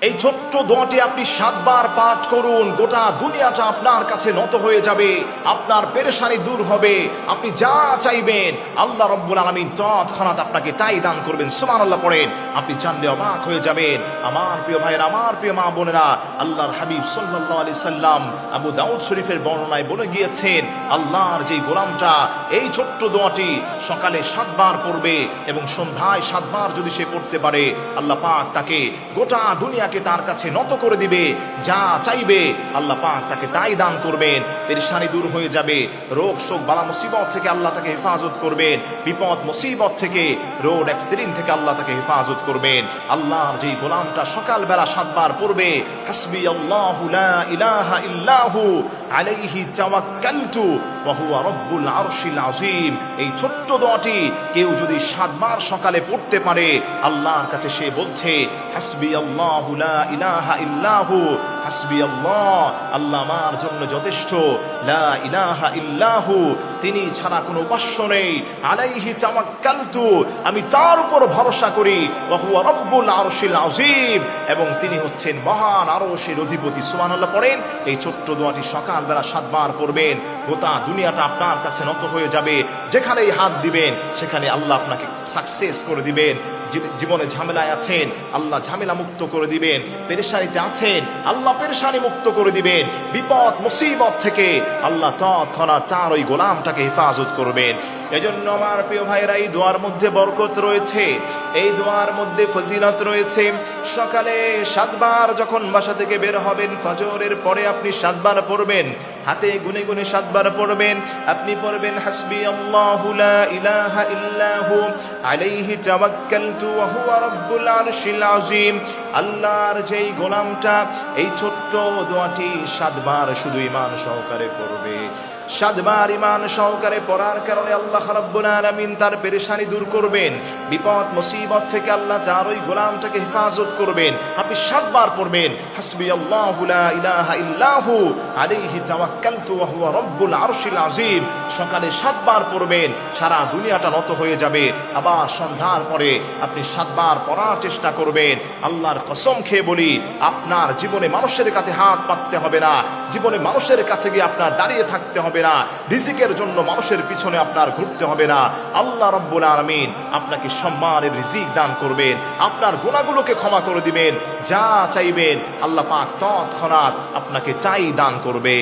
এই ছোট্ট দোয়াটি আপনি 7 বার পাঠ করুন, গোটা দুনিয়াটা আপনার কাছে নত হয়ে যাবে, আপনার পেরেশানি দূর হবে, আপনি যা চাইবেন আল্লাহ রাব্বুল আলামিন তৎক্ষণাৎ আপনাকে তাই দান করবেন। সুবহানাল্লাহ পড়েন, আপনি জানলে অবাক হয়ে যাবেন। আমার প্রিয় ভাইয়েরা, আমার প্রিয় মা বোনেরা, আল্লাহর হাবিব সাল্লাল্লাহু আলাইহি সাল্লাম আবু দাউদ শরীফের বর্ণনায় বলে গিয়েছেন, আল্লাহর যেই গোলামটা এই ছোট্ট দোয়াটি সকালে 7 বার পড়বে এবং সন্ধ্যায় 7 বার যদি সে পড়তে পারে, আল্লাহ পাক তাকে গোটা দুনিয়া তার কাছে নত করে দিবে, যা চাইবে আল্লাহ পাক তাকে তাই দান করবেন। পেরেশানি দূর হয়ে যাবে, রোগ শোক বালা মুসিবত থেকে আল্লাহ তাকে হেফাজত করবেন, বিপদ মুসিবত থেকে, রোড অ্যাক্সিডেন্ট থেকে আল্লাহ তাকে হেফাজত করবেন। আল্লাহর যেই গোলামটা সকালবেলা 7 বার পড়বে, হাসবি আল্লাহু লা ইলাহা ইল্লাহু আলাইহি তাওয়াক্কালতু ওয়া হুয়া রাব্বুল আরশিল আযীম, এই ছোট্ট দোয়াটি কেউ যদি 7 বার সকালে পড়তে পারে, আল্লাহর কাছে সে বলছে হাসবি আল্লাহু লা ইলাহা ইল্লাহু, হাসবি আল্লাহ, আল্লাহ আমার জন্য যথেষ্ট, লা ইলাহা ইল্লাহু, তিনি ছাড়া কোনো উপাস্য নেই, আলাইহি তাওয়াক্কালতু, আমি তার উপর ভরসা করি, ওয়া হুয়া রাব্বুল আরশিল আযীম, এবং তিনি হচ্ছেন মহান আরশের অধিপতি। সুবহানাল্লাহ পড়েন। এই ছোট্ট দোয়াটি সকালবেলা 7 বার পড়বেন, গোটা দুনিয়াটা আপনার কাছে নত হয়ে যাবে। যেখানেই হাত দিবেন সেখানে আল্লাহ আপনাকে সাকসেস করে দিবেন। জীবনে ঝামেলায় আছেন, আল্লাহ ঝামেলা মুক্ত করে দিবেন। পেরেশানিতে আছেন, আল্লাহ পেরেশানি মুক্ত করে দিবেন। বিপদ মুসিবত থেকে আল্লাহ তৎক্ষণাৎ তার ওই গোলামটাকে হেফাজত করবেন। এজন্য আমার প্রিয় ভাইরা, এই দোয়ার মধ্যে বরকত রয়েছে, এই দোয়ার মধ্যে ফজিলত রয়েছে। সকালে 7 বার যখন বাসা থেকে বের হবেন, ফজরের পরে আপনি 7 বার পড়বেন, হাতে গুনে গুনে 7 বার পড়বেন। আপনি পড়বেন হাসবি আল্লাহু লা ইলাহা ইল্লাহু আলাইহি তাওয়াক্কালতু ওয়া হুয়া রাব্বুল আরশিল আযীম। আল্লাহর যেই গোলামটা এই ছোট্ট দোয়াটি 7 বার শুধু ঈমান সহকারে পড়বে, 7 বার ঈমান সহকারে পড়ার কারণে আল্লাহ রাব্বুল আলামিন তার পেরেশানি দূর করবেন, বিপদ মুসিবত থেকে আল্লাহ তার ওই গোলামটাকে হেফাজত করবেন। আপনি 7 বার পড়বেন হাসবি আল্লাহু লা ইলাহা ইল্লাহু আলাইহি তাওয়াক্কালতু ওয়া হুয়া রাব্বুল আরশিল আযীম। সকালে 7 বার পড়বেন, সারা দুনিয়াটা নত হয়ে যাবে। আবার সন্ধ্যার পরে আপনি 7 বার পড়ার চেষ্টা করবেন। আল্লাহর কসম খেয়ে বলি, আপনার জীবনে মানুষের কাছে হাত পাততে হবে না, জীবনে মানুষের কাছে গিয়ে আপনার দাঁড়িয়ে থাকতে হবে না, রিজিকের জন্য মানুষের পিছনে আপনার ঘুরতে হবে না। আল্লাহ রাব্বুল আলামিন আপনাকে সম্মানের রিজিক দান করবেন, আপনার গুনাহগুলোকে ক্ষমা করে দিবেন, যা চাইবেন আল্লাহ পাক তৎক্ষণাৎ আপনাকে তাই দান করবে।